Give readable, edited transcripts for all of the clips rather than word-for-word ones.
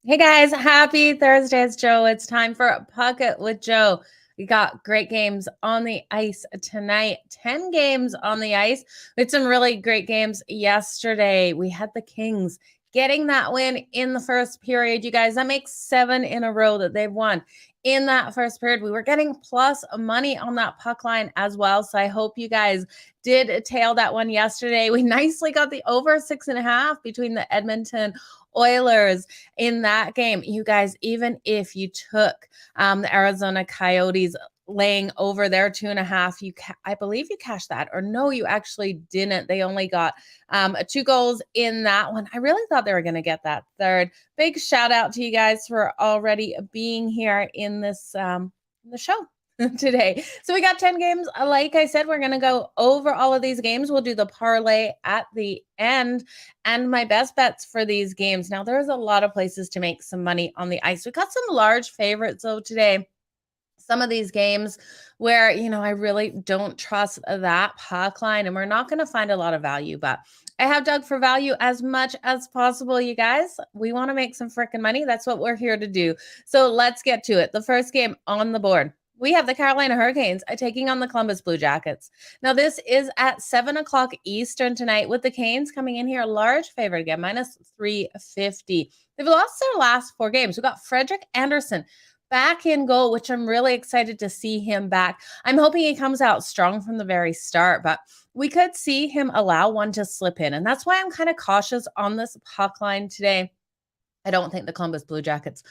Hey guys, happy Thursday. It's Joe. It's time for Pikket with Joe. We got great games on the ice tonight. 10 games on the ice. We had some really great games yesterday. We had the Kings getting that win in the first period. You guys, that makes 7 in a row that they've won in that first period. We were getting plus money on that puck line as well. So I hope you guys did tail that one yesterday. We nicely got the over 6.5 between the Edmonton Oilers in that game. You guys, even if you took the Arizona Coyotes laying over their 2.5, I believe you cashed that, or no, you actually didn't. They only got 2 goals in that one. I really thought they were going to get that third. Big shout out to you guys for already being here in this the show today. So we got 10 games. Like I said, we're going to go over all of these games. We'll do the parlay at the end and my best bets for these games. Now, there's a lot of places to make some money on the ice. We got some large favorites though today. Some of these games where, I really don't trust that puck line, and we're not going to find a lot of value, but I have dug for value as much as possible, you guys. We want to make some freaking money. That's what we're here to do. So let's get to it. The first game on the board, we have the Carolina Hurricanes taking on the Columbus Blue Jackets. Now, this is at 7 o'clock Eastern tonight, with the Canes coming in here large favorite again, minus 350. They've lost their last 4 games. We've got Frederik Andersen back in goal, which I'm really excited to see him back. I'm hoping he comes out strong from the very start, but we could see him allow one to slip in. And that's why I'm kind of cautious on this puck line today. I don't think the Columbus Blue Jackets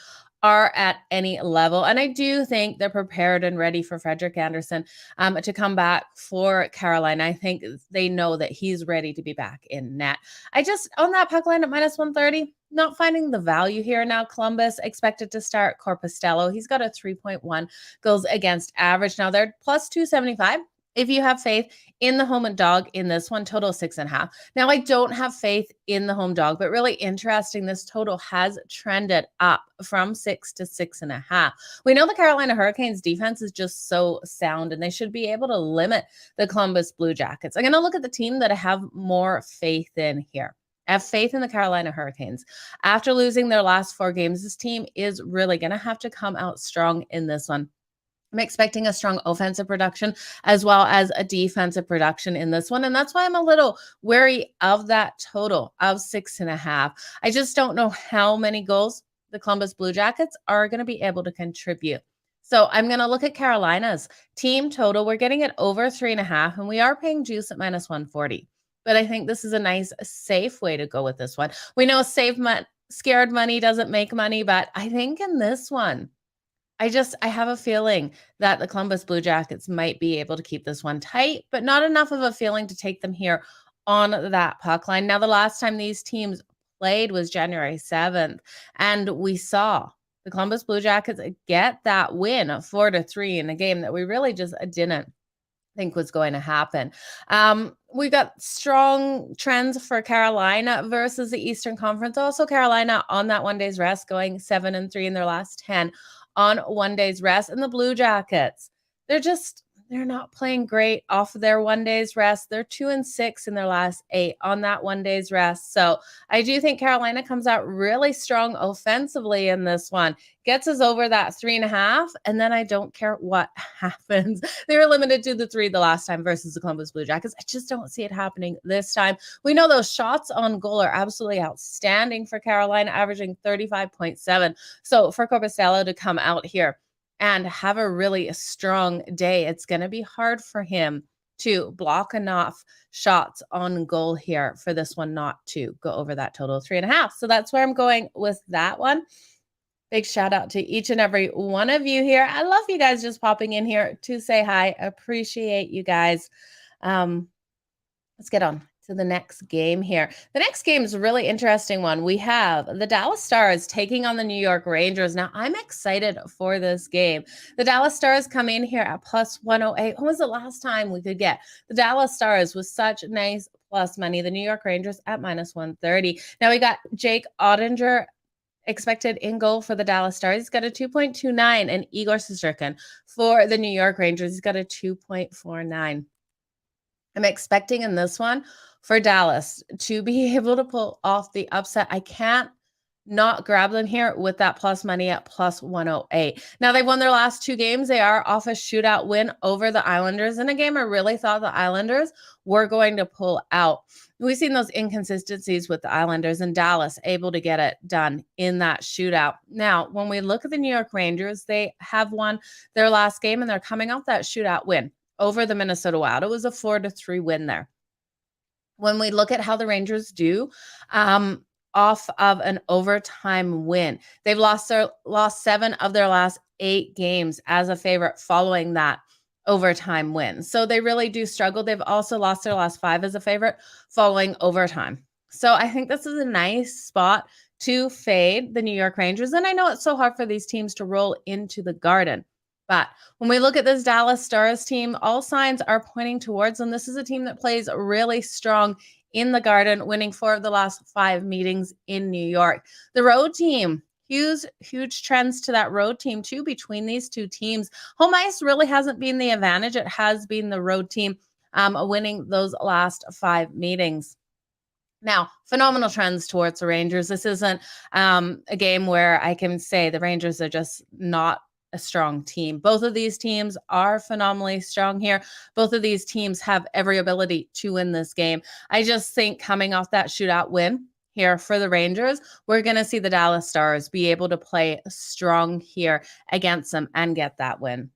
are at any level. And I do think they're prepared and ready for Frederik Andersen to come back for Carolina. I think they know that he's ready to be back in net. I just, on that puck line at minus 130, not finding the value here. Now, Columbus expected to start Corpostello. He's got a 3.1 goals against average. Now, they're plus 275. If you have faith in the home dog in this one, total 6.5. Now, I don't have faith in the home dog, but really interesting. This total has trended up from 6 to 6.5. We know the Carolina Hurricanes defense is just so sound, and they should be able to limit the Columbus Blue Jackets. I'm going to look at the team that I have more faith in here. I have faith in the Carolina Hurricanes. After losing their last 4 games, this team is really going to have to come out strong in this one. I'm expecting a strong offensive production as well as a defensive production in this one. And that's why I'm a little wary of that total of 6.5. I just don't know how many goals the Columbus Blue Jackets are going to be able to contribute. So I'm going to look at Carolina's team total. We're getting it over 3.5, and we are paying juice at minus 140. But I think this is a nice, safe way to go with this one. We know scared money doesn't make money, but I think in this one, I have a feeling that the Columbus Blue Jackets might be able to keep this one tight, but not enough of a feeling to take them here on that puck line. Now, the last time these teams played was January 7th, and we saw the Columbus Blue Jackets get that win of 4-3 in a game that we really just didn't think was going to happen. We got strong trends for Carolina versus the Eastern Conference. Also, Carolina on that 1 day's rest, going 7-3 in their last 10 on 1 day's rest. And the Blue Jackets, they're not playing great off of their 1 day's rest. They're 2-6 in their last 8 on that 1 day's rest. So I do think Carolina comes out really strong offensively in this one, gets us over that 3.5. And then I don't care what happens. They were limited to the 3 the last time versus the Columbus Blue Jackets. I just don't see it happening this time. We know those shots on goal are absolutely outstanding for Carolina, averaging 35.7. So for Corpostello to come out here and have a really strong day, it's going to be hard for him to block enough shots on goal here for this one not to go over that total of 3.5. So that's where I'm going with that one. Big shout out to each and every one of you here. I love you guys just popping in here to say hi. Appreciate you guys. Let's get on to the next game here. The next game is a really interesting one. We have the Dallas Stars taking on the New York Rangers. Now, I'm excited for this game. The Dallas Stars come in here at plus 108. When was the last time we could get the Dallas Stars with such nice plus money? The New York Rangers at minus 130. Now, we got Jake Ottinger expected in goal for the Dallas Stars. He's got a 2.29, and Igor Shesterkin for the New York Rangers. He's got a 2.49. I'm expecting in this one for Dallas to be able to pull off the upset. I can't not grab them here with that plus money at plus 108. Now, they've won their last 2 games. They are off a shootout win over the Islanders in a game I really thought the Islanders were going to pull out. We've seen those inconsistencies with the Islanders, and Dallas able to get it done in that shootout. Now, when we look at the New York Rangers, they have won their last game, and they're coming off that shootout win over the Minnesota Wild. It was a 4-3 win there. When we look at how the Rangers do, off of an overtime win, they've lost 7 of their last 8 games as a favorite following that overtime win. So they really do struggle. They've also lost their last 5 as a favorite following overtime. So I think this is a nice spot to fade the New York Rangers. And I know it's so hard for these teams to roll into the Garden. But when we look at this Dallas Stars team, all signs are pointing towards them. This is a team that plays really strong in the Garden, winning 4 of the last 5 meetings in New York. The road team, huge trends to that road team too between these two teams. Home ice really hasn't been the advantage. It has been the road team winning those last 5 meetings. Now, phenomenal trends towards the Rangers. This isn't a game where I can say the Rangers are just not a strong team. Both of these teams are phenomenally strong here. Both of these teams have every ability to win this game. I just think coming off that shootout win here for the Rangers, we're going to see the Dallas Stars be able to play strong here against them and get that win.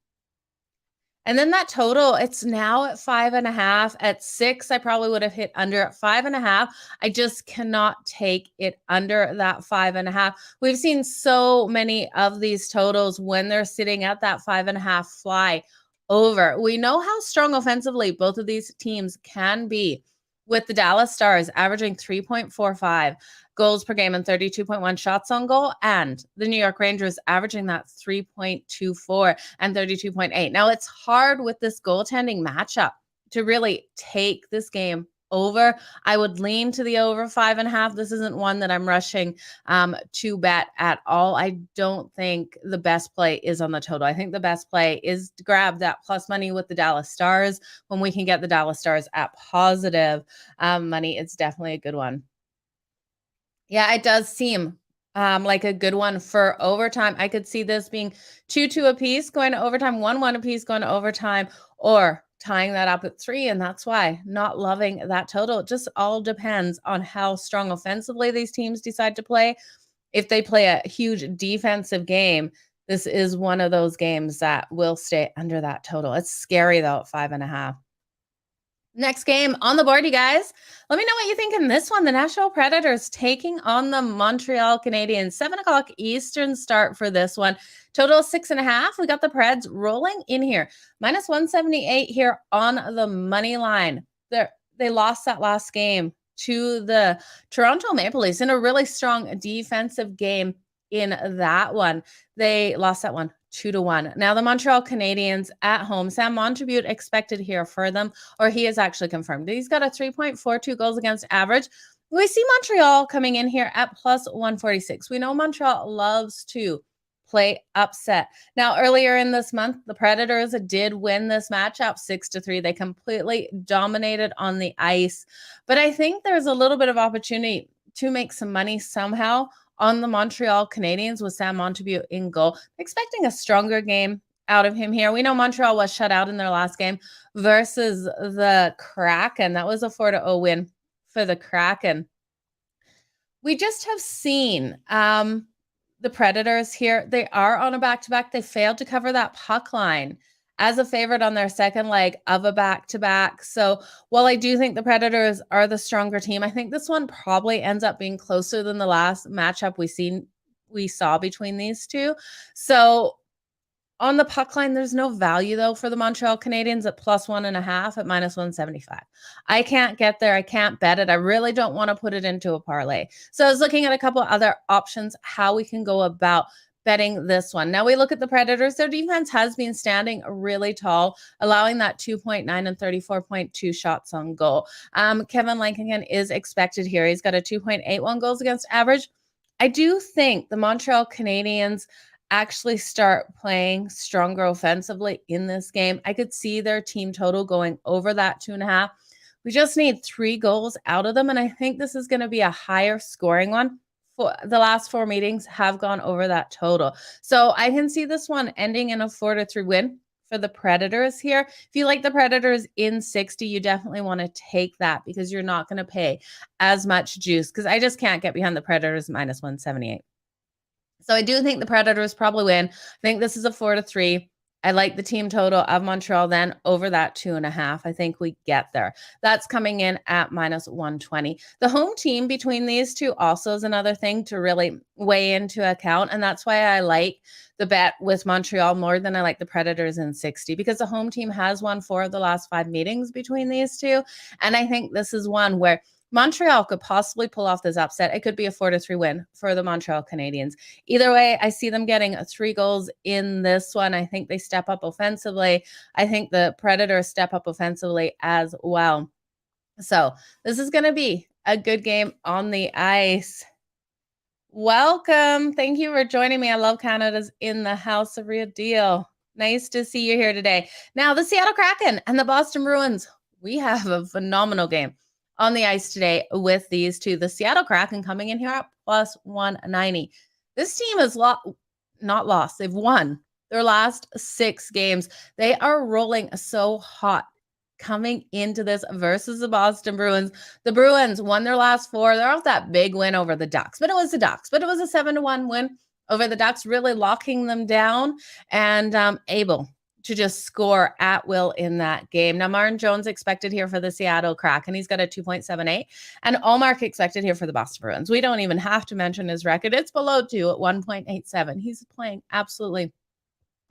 And then that total, it's now at 5.5. At 6, I probably would have hit under. At 5.5, I just cannot take it under that 5.5. We've seen so many of these totals when they're sitting at that 5.5 fly over. We know how strong offensively both of these teams can be, with the Dallas Stars averaging 3.45 goals per game and 32.1 shots on goal, and the New York Rangers averaging that 3.24 and 32.8. Now, it's hard with this goaltending matchup to really take this game over. I would lean to the over 5.5. This isn't one that I'm rushing to bet at all. I don't think the best play is on the total. I think the best play is to grab that plus money with the Dallas Stars. When we can get the Dallas Stars at positive money, it's definitely a good one. Yeah, it does seem like a good one for overtime. I could see this being 2-2 apiece going to overtime, 1-1 apiece going to overtime, or tying that up at 3. And that's why not loving that total. It just all depends on how strong offensively these teams decide to play. If they play a huge defensive game, this is one of those games that will stay under that total. It's scary though at 5.5. Next game on the board, you guys. Let me know what you think in this one. The Nashville Predators taking on the Montreal Canadiens. 7 o'clock Eastern start for this one. Total 6.5. We got the Preds rolling in here. Minus 178 here on the money line. They lost that last game to the Toronto Maple Leafs in a really strong defensive game in that one. They lost that one 2-1. Now the Montreal Canadiens at home. Sam Montembeault expected here for them, or he is actually confirmed. He's got a 3.42 goals against average. We see Montreal coming in here at plus 146. We know Montreal loves to play upset. Now, earlier in this month, the Predators did win this matchup 6-3. They completely dominated on the ice. But I think there's a little bit of opportunity to make some money somehow on the Montreal Canadiens with Sam Montembeault in goal. Expecting a stronger game out of him here. We know Montreal was shut out in their last game versus the Kraken. That was a 4-0 win for the Kraken. We just have seen the Predators here. They are on a back-to-back. They failed to cover that puck line as a favorite on their second leg of a back-to-back. So while I do think the Predators are the stronger team, I think this one probably ends up being closer than the last matchup we saw between these two. So on the puck line, there's no value, though, for the Montreal Canadiens at plus 1.5 at minus 175. I can't get there. I can't bet it. I really don't want to put it into a parlay. So I was looking at a couple other options, how we can go about betting this one. Now we look at the Predators. Their defense has been standing really tall, allowing that 2.9 and 34.2 shots on goal. Kevin Lankinen is expected here. He's got a 2.81 goals against average. I do think the Montreal Canadiens actually start playing stronger offensively in this game. I could see their team total going over that 2.5. We just need 3 goals out of them, and I think this is going to be a higher scoring one. For the last 4 meetings have gone over that total. So I can see this one ending in a 4-3 win for the Predators here. If you like the Predators in 60, you definitely want to take that because you're not going to pay as much juice, because I just can't get behind the Predators minus 178. So I do think the Predators probably win. I think this is a 4-3. I like the team total of Montreal then over that 2.5. I think we get there. That's coming in at minus 120. The home team between these two also is another thing to really weigh into account. And that's why I like the bet with Montreal more than I like the Predators in 60, because the home team has won 4 of the last 5 meetings between these two. And I think this is one where Montreal could possibly pull off this upset. It could be a 4-3 win for the Montreal Canadiens. Either way, I see them getting 3 goals in this one. I think they step up offensively. I think the Predators step up offensively as well. So this is going to be a good game on the ice. Welcome. Thank you for joining me. I love Canada's in the house. A real deal. Nice to see you here today. Now, the Seattle Kraken and the Boston Bruins. We have a phenomenal game on the ice today with these two. The Seattle Kraken coming in here at plus 190. This team has not lost. They've won their last 6 games. They are rolling so hot coming into this versus the Boston Bruins. The Bruins won their last 4. They're off that big win over the Ducks, but it was the Ducks. But it was a 7-1 win over the Ducks, really locking them down and able to just score at will in that game. Now, Martin Jones expected here for the Seattle Kraken. He's got a 2.78. And Allmark expected here for the Boston Bruins. We don't even have to mention his record. It's below 2 at 1.87. He's playing absolutely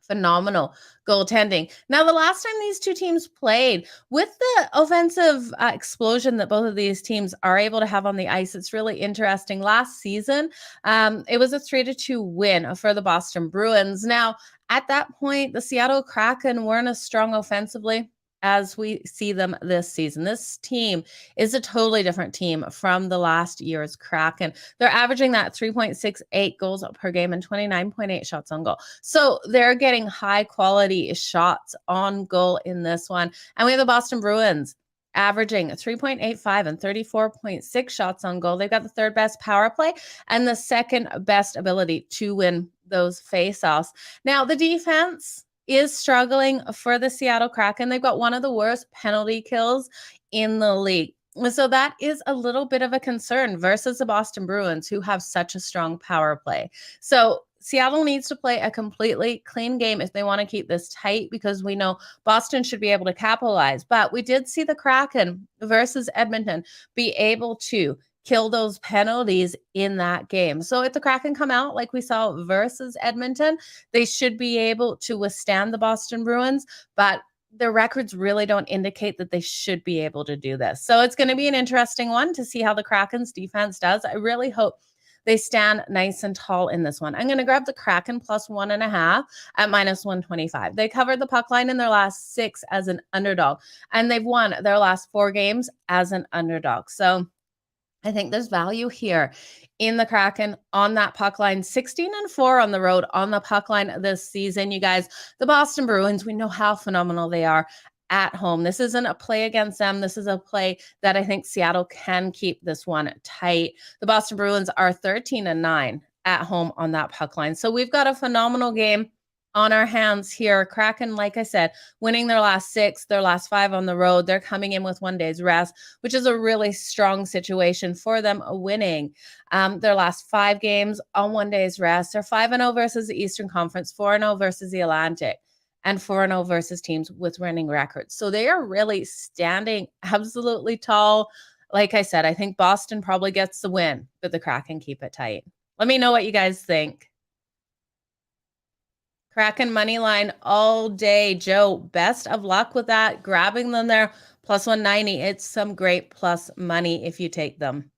phenomenal goaltending. Now, the last time these two teams played, with the offensive explosion that both of these teams are able to have on the ice, it's really interesting. Last season, it was a 3-2 win for the Boston Bruins. Now, at that point, the Seattle Kraken weren't as strong offensively as we see them this season. This team is a totally different team from the last year's Kraken. They're averaging that 3.68 goals per game and 29.8 shots on goal. So they're getting high quality shots on goal in this one. And we have the Boston Bruins averaging 3.85 and 34.6 shots on goal. They've got the 3rd best power play and the 2nd best ability to win those faceoffs. Now, the defense is struggling for the Seattle Kraken. They've got one of the worst penalty kills in the league. So that is a little bit of a concern versus the Boston Bruins, who have such a strong power play. So Seattle needs to play a completely clean game if they want to keep this tight, because we know Boston should be able to capitalize. But we did see the Kraken versus Edmonton be able to kill those penalties in that game. So if the Kraken come out like we saw versus Edmonton, they should be able to withstand the Boston Bruins, but their records really don't indicate that they should be able to do this. So it's going to be an interesting one to see how the Kraken's defense does. I really hope they stand nice and tall in this one. I'm going to grab the Kraken plus 1.5 at minus 125. They covered the puck line in their last 6 as an underdog, and they've won their last 4 games as an underdog. So I think there's value here in the Kraken on that puck line. 16-4 on the road on the puck line this season, you guys. The Boston Bruins, we know how phenomenal they are at home. This isn't a play against them. This is a play that I think Seattle can keep this one tight. The Boston Bruins are 13-9 at home on that puck line. So we've got a phenomenal game on our hands here. Kraken, like I said, winning their last 6, their last 5 on the road. They're coming in with 1 day's rest, which is a really strong situation for them, winning their last 5 games on 1 day's rest. They're 5-0 versus the Eastern Conference, 4-0 versus the Atlantic, and 4-0 versus teams with winning records. So they are really standing absolutely tall. Like I said, I think Boston probably gets the win, but the Kraken keep it tight. Let me know what you guys think. Kraken money line all day. Joe, best of luck with that. Grabbing them there, plus 190. It's some great plus money if you take them.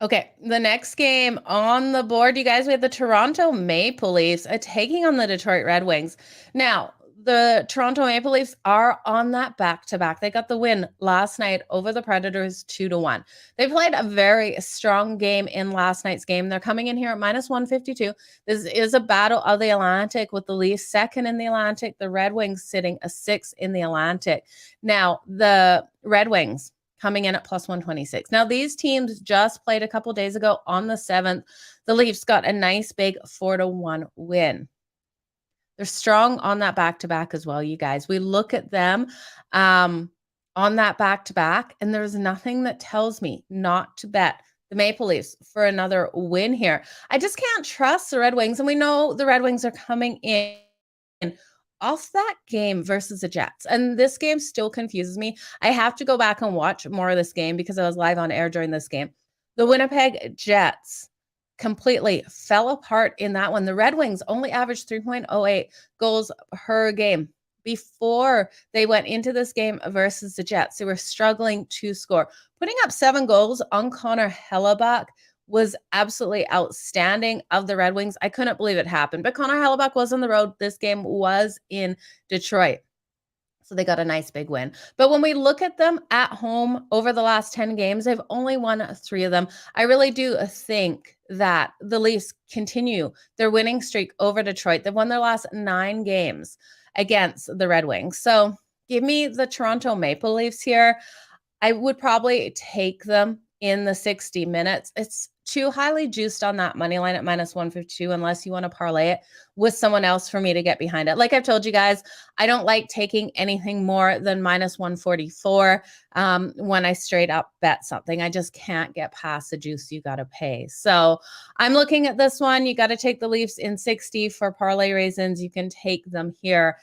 Okay, the next game on the board, you guys, we have the Toronto Maple Leafs taking on the Detroit Red Wings. Now, the Toronto Maple Leafs are on that back-to-back. They got the win last night over the Predators 2-1. They played a very strong game in last night's game. They're coming in here at -152. This is a battle of the Atlantic with the Leafs second in the Atlantic, the Red Wings sitting a 6th in the Atlantic. Now, the Red Wings coming in at +126. Now, these teams just played a couple days ago on the 7th. The Leafs got a nice big 4-1 win. They're strong on that back-to-back as well, you guys. We look at them on that back-to-back, and there's nothing that tells me not to bet the Maple Leafs for another win here. I just can't trust the Red Wings, and we know the Red Wings are coming in off that game versus the Jets. And this game still confuses me. I have to go back and watch more of this game because I was live on air during this game. The Winnipeg Jets completely fell apart in that one. The Red Wings only averaged 3.08 goals per game before they went into this game versus the Jets. They were struggling to score. Putting up 7 goals on Connor Hellebuck was absolutely outstanding of the Red Wings. I couldn't believe it happened, but Connor Hellebuck was on the road. This game was in Detroit. So they got a nice big win. But when we look at them at home over the last 10 games, they've only won 3 of them. I really do think that the Leafs continue their winning streak over Detroit. They've won their last 9 games against the Red Wings. So give me the Toronto Maple Leafs here. I would probably take them in the 60 minutes. It's too highly juiced on that money line at -152 unless you want to parlay it with someone else for me to get behind it. Like I've told you guys, I don't like taking anything more than -144 when I straight up bet something. I just can't get past the juice you got to pay. So I'm looking at this one. You got to take the Leafs in 60 for parlay reasons. You can take them here.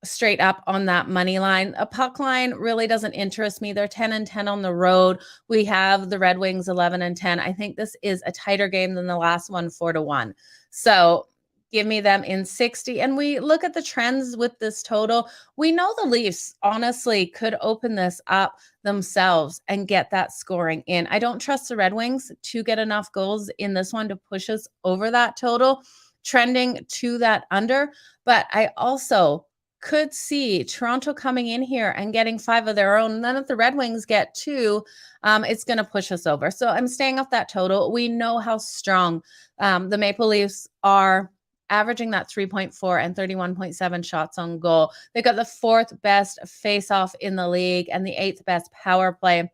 Straight up on that money line. A puck line really doesn't interest me. They're 10-10 on the road. We have the Red Wings 11-10. I think this is a tighter game than the last one, 4-1. So give me them in 60. And we look at the trends with this total. We know the Leafs honestly could open this up themselves and get that scoring in. I don't trust the Red Wings to get enough goals in this one to push us over that total, trending to that under. But I also could see Toronto coming in here and getting 5 of their own. And then if the Red Wings get 2, it's going to push us over. So I'm staying off that total. We know how strong the Maple Leafs are, averaging that 3.4 and 31.7 shots on goal. They got the 4th best face-off in the league and the 8th best power play.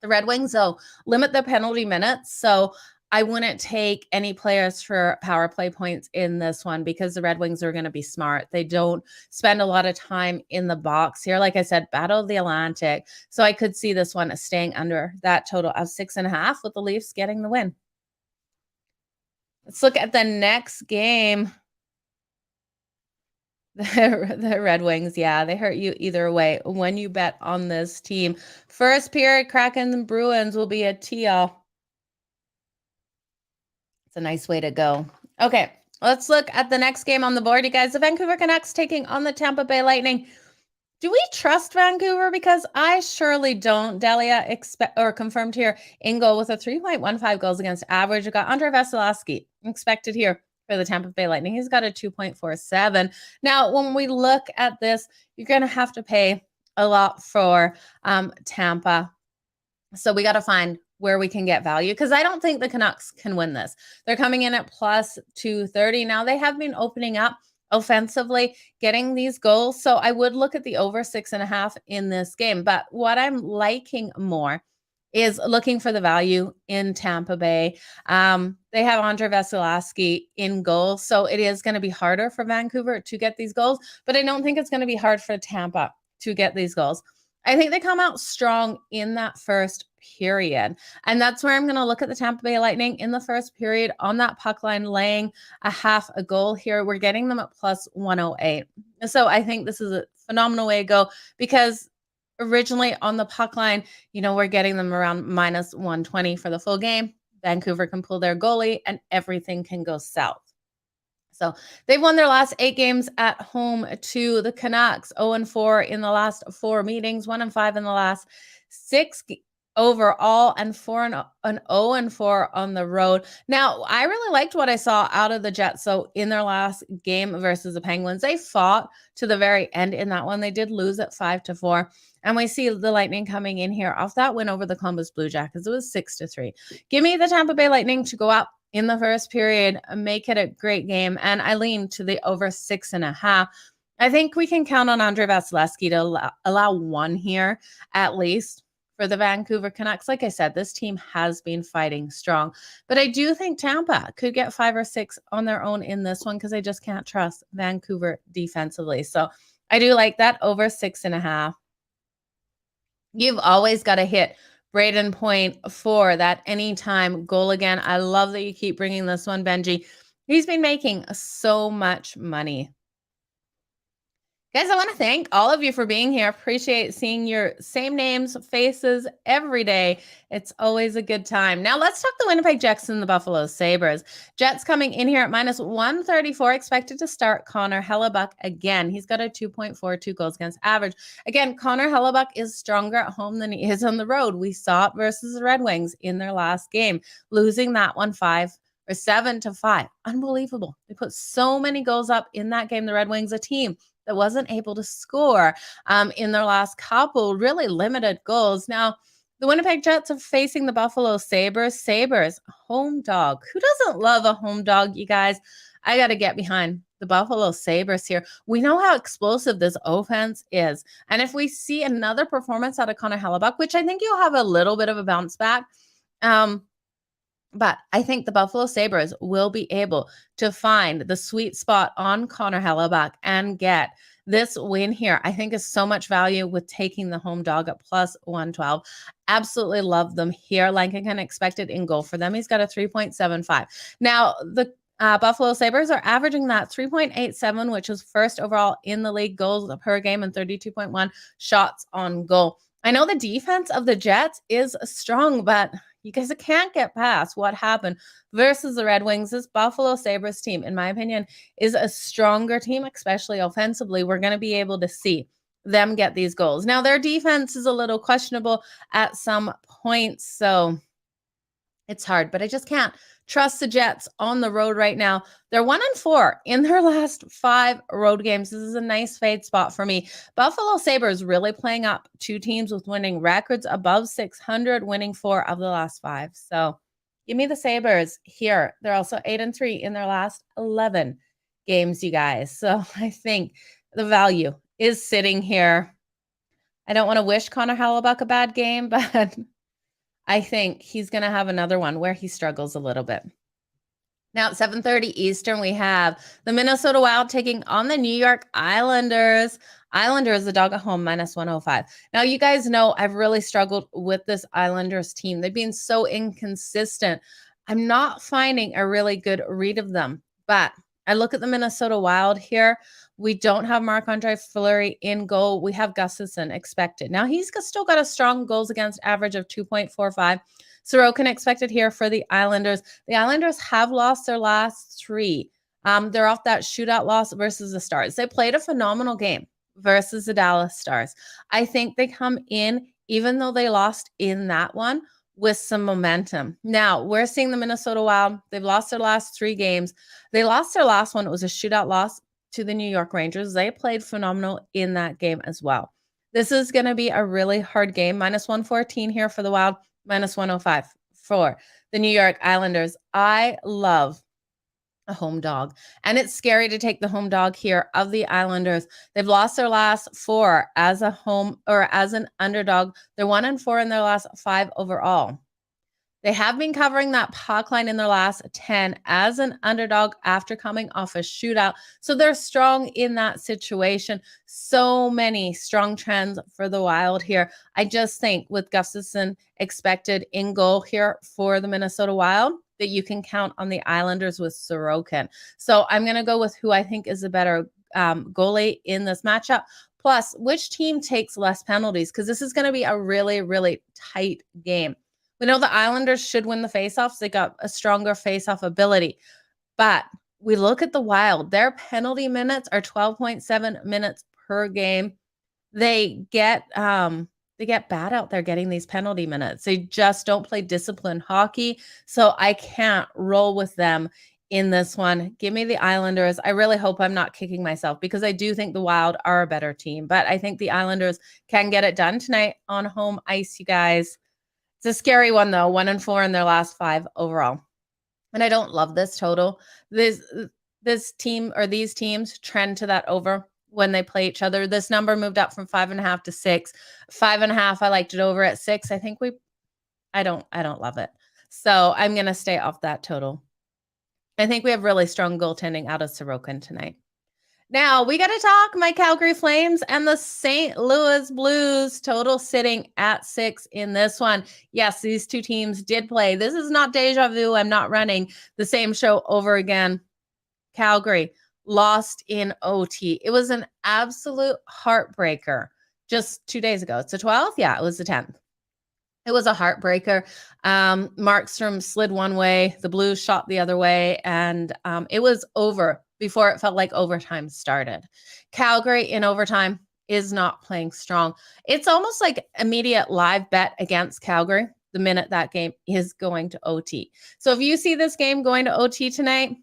The Red Wings, though, limit the penalty minutes. So I wouldn't take any players for power play points in this one because the Red Wings are going to be smart. They don't spend a lot of time in the box here. Like I said, battle of the Atlantic. So I could see this one staying under that total of 6.5 with the Leafs getting the win. Let's look at the next game. The Red Wings, yeah, they hurt you either way when you bet on this team. First period, Kraken and Bruins will be a tee-off. It's a nice way to go. Okay, let's look at the next game on the board, you guys. The Vancouver Canucks taking on the Tampa Bay Lightning. Do we trust Vancouver? Because I surely don't. Delia confirmed here in goal with a 3.15 goals against average. We got Andre Vasilevsky expected here for the Tampa Bay Lightning. He's got a 2.47. Now, when we look at this, you're going to have to pay a lot for Tampa. So we got to find where we can get value because I don't think the Canucks can win this. They're coming in at +230. Now they have been opening up offensively, getting these goals. So I would look at the over 6.5 in this game. But what I'm liking more is looking for the value in Tampa Bay. They have Andre Vasilevsky in goal. So it is going to be harder for Vancouver to get these goals, but I don't think it's going to be hard for Tampa to get these goals. I think they come out strong in that first period. And that's where I'm going to look at the Tampa Bay Lightning in the first period on that puck line, laying a half a goal here. We're getting them at +108. So I think this is a phenomenal way to go because originally on the puck line, we're getting them around -120 for the full game. Vancouver can pull their goalie and everything can go south. So they've won their last 8 games at home to the Canucks, 0-4 in the last 4 meetings, 1-5 in the last 6. overall and an 0-4 on the road. Now, I really liked what I saw out of the Jets. So in their last game versus the Penguins, they fought to the very end in that one. They did lose at 5-4. And we see the Lightning coming in here off that win over the Columbus Blue Jackets. It was 6-3. Give me the Tampa Bay Lightning to go up in the first period, make it a great game. And I lean to the over 6.5. I think we can count on Andrei Vasilevsky to allow one here at least for the Vancouver Canucks. Like I said, this team has been fighting strong, but I do think Tampa could get 5 or 6 on their own in this one because I just can't trust Vancouver defensively. So I do like that over 6.5. You've always got to hit Braden Point for that anytime goal again. I love that you keep bringing this one, Benji. He's been making so much money. Guys, I want to thank all of you for being here. Appreciate seeing your same names, faces every day. It's always a good time. Now let's talk the Winnipeg Jets and the Buffalo Sabres. Jets coming in here at minus 134, expected to start Connor Hellebuyck again. He's got a 2.42 goals against average. Again, Connor Hellebuyck is stronger at home than he is on the road. We saw it versus the Red Wings in their last game, losing that one 7-5. Unbelievable. They put so many goals up in that game. The Red Wings, a team that wasn't able to score in their last couple, really limited goals. Now, the Winnipeg Jets are facing the Buffalo Sabres. Sabres, home dog. Who doesn't love a home dog, you guys? I got to get behind the Buffalo Sabres here. We know how explosive this offense is. And if we see another performance out of Connor Hellebuyck, which I think he'll have a little bit of a bounce back, but I think the Buffalo Sabres will be able to find the sweet spot on Connor Hellebuyck and get this win here. I think is so much value with taking the home dog at plus 112. Absolutely love them here. Lankin expected in goal for them. He's got a 3.75. Now, the Buffalo Sabres are averaging that 3.87, which is first overall in the league, goals per game and 32.1 shots on goal. I know the defense of the Jets is strong, but you guys can't get past what happened versus the Red Wings. This Buffalo Sabres team, in my opinion, is a stronger team, especially offensively. We're going to be able to see them get these goals. Now, their defense is a little questionable at some points, so it's hard, but I just can't trust the Jets on the road right now. They're 1-4 in their last 5 road games. This is a nice fade spot for me. Buffalo Sabres really playing up 2 teams with winning records above 600, winning 4 of the last 5. So give me the Sabres here. They're also 8-3 in their last 11 games, you guys. So I think the value is sitting here. I don't want to wish Connor Hellebuyck a bad game, but I think he's going to have another one where he struggles a little bit. Now at 7:30 Eastern, we have the Minnesota Wild taking on the New York Islanders. Islanders, the dog at home, minus 105. Now, you guys know I've really struggled with this Islanders team. They've been so inconsistent. I'm not finding a really good read of them, but I look at the Minnesota Wild here. We don't have Marc-Andre Fleury in goal. We have Gustafsson expected. Now, he's still got a strong goals against average of 2.45. Sorokin expected here for the Islanders. The Islanders have lost their last 3. They're off that shootout loss versus the Stars. They played a phenomenal game versus the Dallas Stars. I think they come in, even though they lost in that one, with some momentum. Now, we're seeing the Minnesota Wild. They've lost their last 3 games. They lost their last one. It was a shootout loss to the New York Rangers. They played phenomenal in that game as well. This is going to be a really hard game. Minus 114 here for the Wild, minus 105 for the New York Islanders. I love a home dog, and it's scary to take the home dog here of the Islanders. They've lost their last 4 as a home or as an underdog. They're 1-4 in their last 5 overall. They have been covering that puck line in their last 10 as an underdog after coming off a shootout. So they're strong in that situation. So many strong trends for the Wild here. I just think with Gustafsson expected in goal here for the Minnesota Wild, that you can count on the Islanders with Sorokin. So I'm going to go with who I think is a better goalie in this matchup. Plus, which team takes less penalties? Because this is going to be a really, really tight game. We know the Islanders should win the faceoffs. They got a stronger faceoff ability. But we look at the Wild. Their penalty minutes are 12.7 minutes per game. They get they get bad out there getting these penalty minutes. They just don't play disciplined hockey. So I can't roll with them in this one. Give me the Islanders. I really hope I'm not kicking myself because I do think the Wild are a better team, but I think the Islanders can get it done tonight on home ice, you guys. It's a scary one though, 1-4 in their last 5 overall. And I don't love this total. This team or these teams trend to that over when they play each other. This number moved up from 5.5 to 6. 5.5, I liked it over at 6. I don't love it. So I'm going to stay off that total. I think we have really strong goaltending out of Sorokin tonight. Now we got to talk my Calgary Flames and the St. Louis Blues, total sitting at 6 in this one. Yes, these two teams did play. This is not deja vu. I'm not running the same show over again. Calgary lost in OT. It was an absolute heartbreaker just 2 days ago. It's the 12th? Yeah, it was the 10th. It was a heartbreaker. Markstrom slid one way, the Blues shot the other way, and it was over before it felt like overtime started. Calgary in overtime is not playing strong. It's almost like immediate live bet against Calgary the minute that game is going to OT. So if you see this game going to OT tonight,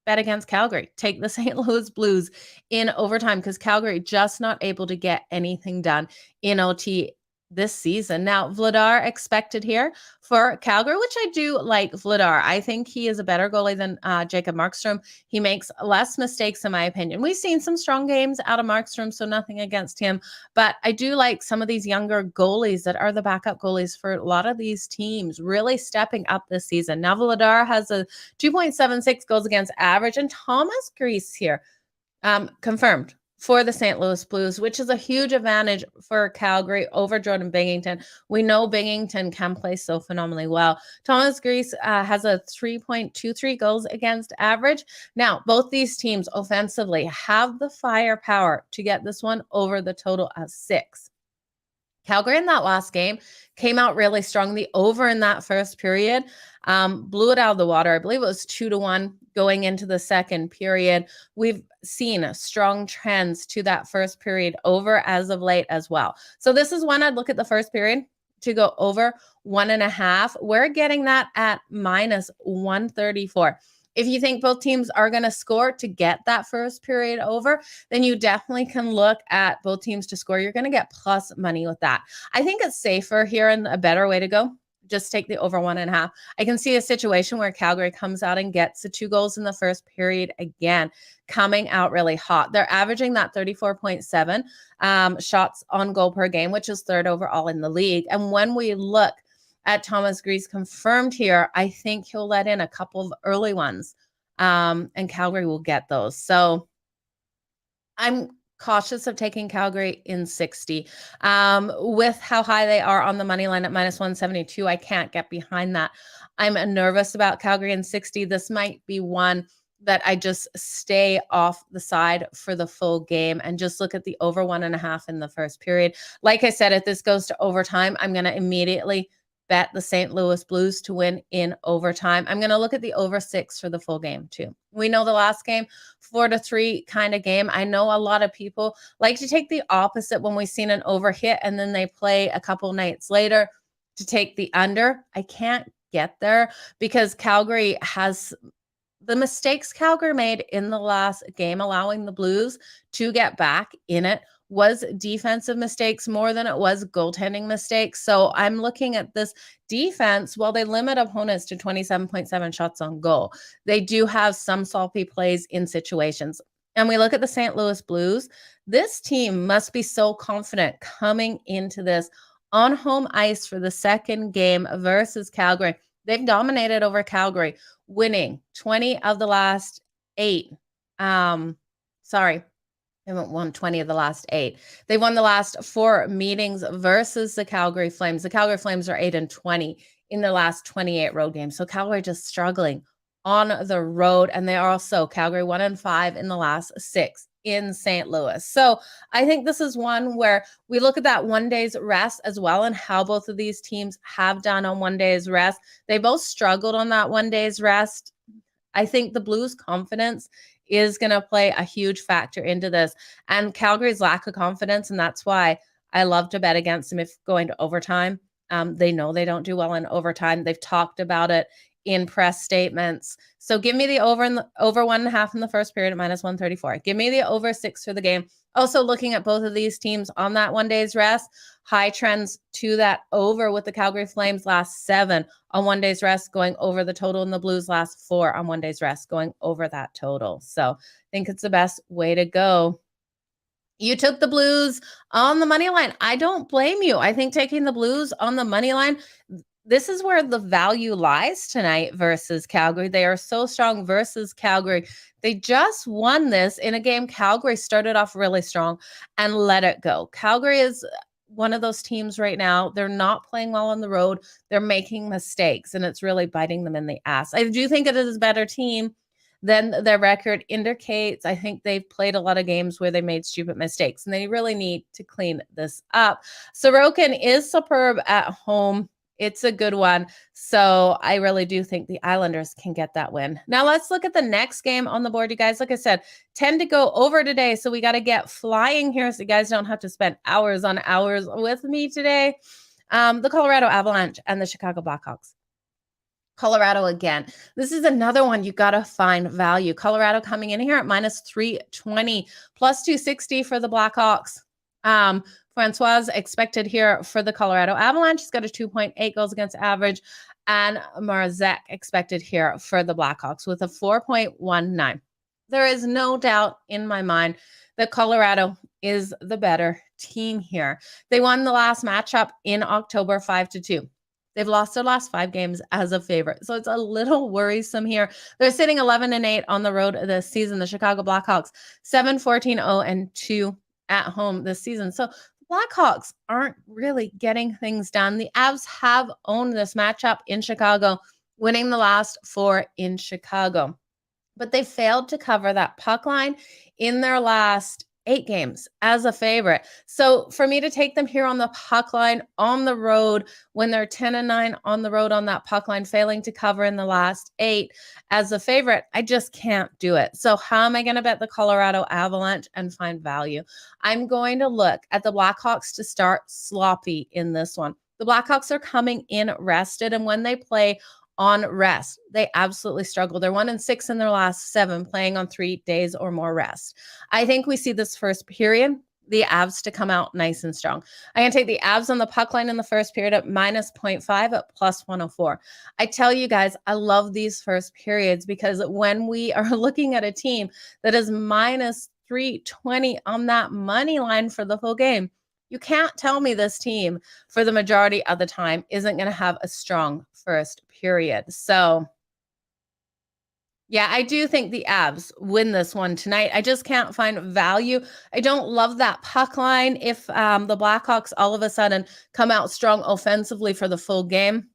bet against Calgary. Take the St. Louis Blues in overtime because Calgary just not able to get anything done in OT this season. Now, Vladar expected here for Calgary, which I do like Vladar. I think he is a better goalie than Jacob Markstrom. He makes less mistakes, in my opinion. We've seen some strong games out of Markstrom, so nothing against him. But I do like some of these younger goalies that are the backup goalies for a lot of these teams really stepping up this season. Now, Vladar has a 2.76 goals against average, and Thomas Greiss here confirmed for the St. Louis Blues, which is a huge advantage for Calgary over Jordan Binghamton. We know Binghamton can play so phenomenally well. Thomas Greiss has a 3.23 goals against average. Now, both these teams offensively have the firepower to get this one over the total of 6. Calgary in that last game came out really strong. The over in that first period blew it out of the water. I believe it was 2-1 going into the second period. We've seen strong trends to that first period over as of late as well. So this is one I'd look at the first period to go over 1.5. We're getting that at -134. If you think both teams are going to score to get that first period over, then you definitely can look at both teams to score. You're going to get plus money with that. I think it's safer here and a better way to go. Just take the over 1.5. I can see a situation where Calgary comes out and gets the 2 goals in the first period again, coming out really hot. They're averaging that 34.7 shots on goal per game, which is 3rd overall in the league. And when we look at Thomas Greiss confirmed here, I think he'll let in a couple of early ones, and Calgary will get those. So I'm cautious of taking Calgary in 60. With how high they are on the money line at -172, I can't get behind that. I'm nervous about Calgary in 60. This might be one that I just stay off the side for the full game and just look at the over 1.5 in the first period. Like I said, if this goes to overtime, I'm going to immediately bet the St. Louis Blues to win in overtime. I'm going to look at the over 6 for the full game too. We know the last game, 4-3 kind of game. I know a lot of people like to take the opposite when we've seen an over hit and then they play a couple nights later to take the under. I can't get there because Calgary has the mistakes Calgary made in the last game, allowing the Blues to get back in it, was defensive mistakes more than it was goaltending mistakes. So I'm looking at this defense. While they limit opponents to 27.7 shots on goal, they do have some sloppy plays in situations. And we look at the St. Louis Blues. This team must be so confident coming into this on home ice for the second game versus Calgary. They've dominated over Calgary, winning 20 of the last 8. They haven't won 20 of the last 8. They won the last 4 meetings versus the Calgary Flames. The Calgary Flames are 8-20 in the last 28 road games. So Calgary just struggling on the road. And they are also Calgary 1-5 in the last 6 in St. Louis. So I think this is one where we look at that 1 day's rest as well and how both of these teams have done on 1 day's rest. They both struggled on that 1 day's rest. I think the Blues' confidence is going to play a huge factor into this, and Calgary's lack of confidence, and that's why I love to bet against them if going to overtime. They know they don't do well in overtime. They've talked about it in press statements. So give me the over 1.5 in the first period at -134. Give me the over 6 for the game. Also looking at both of these teams on that 1 day's rest, high trends to that over with the Calgary Flames last 7 on 1 day's rest, going over the total, and the Blues last 4 on 1 day's rest, going over that total. So I think it's the best way to go. You took the Blues on the money line. I don't blame you. I think taking the Blues on the money line, this is where the value lies tonight versus Calgary. They are so strong versus Calgary. They just won this in a game. Calgary started off really strong and let it go. Calgary is one of those teams right now. They're not playing well on the road. They're making mistakes, and it's really biting them in the ass. I do think it is a better team than their record indicates. I think they've played a lot of games where they made stupid mistakes, and they really need to clean this up. Sorokin is superb at home. It's a good one. So I really do think the Islanders can get that win. Now let's look at the next game on the board, you guys. Like I said, 10 to go over today. So we got to get flying here so you guys don't have to spend hours on hours with me today. The Colorado Avalanche and the Chicago Blackhawks. Colorado again. This is another one you got to find value. Colorado coming in here at -320, +260 for the Blackhawks. Francois expected here for the Colorado Avalanche. He's got a 2.8 goals against average. And Marazek expected here for the Blackhawks with a 4.19. There is no doubt in my mind that Colorado is the better team here. They won the last matchup in October 5-2. They've lost their last 5 games as a favorite. So it's a little worrisome here. They're sitting 11-8 on the road this season. The Chicago Blackhawks 7-14-0-2 at home this season. So Blackhawks aren't really getting things done. The Avs have owned this matchup in Chicago, winning the last 4 in Chicago. But they failed to cover that puck line in their last 8 games as a favorite. So for me to take them here on the puck line on the road when they're 10-9 on the road on that puck line, failing to cover in the last 8 as a favorite, I just can't do it. So how am I going to bet the Colorado Avalanche and find value? I'm going to look at the Blackhawks to start sloppy in this one. The Blackhawks are coming in rested, and when they play on rest, they absolutely struggle. They're 1-6 in their last 7, playing on 3 days or more rest. I think we see this first period, the Avs to come out nice and strong. I'm going to take the Avs on the puck line in the first period at -0.5 at +104. I tell you guys, I love these first periods because when we are looking at a team that is -320 on that money line for the full game, you can't tell me this team for the majority of the time isn't going to have a strong first period. So yeah, I do think the Avs win this one tonight. I just can't find value. I don't love that puck line. If the Blackhawks all of a sudden come out strong offensively for the full game,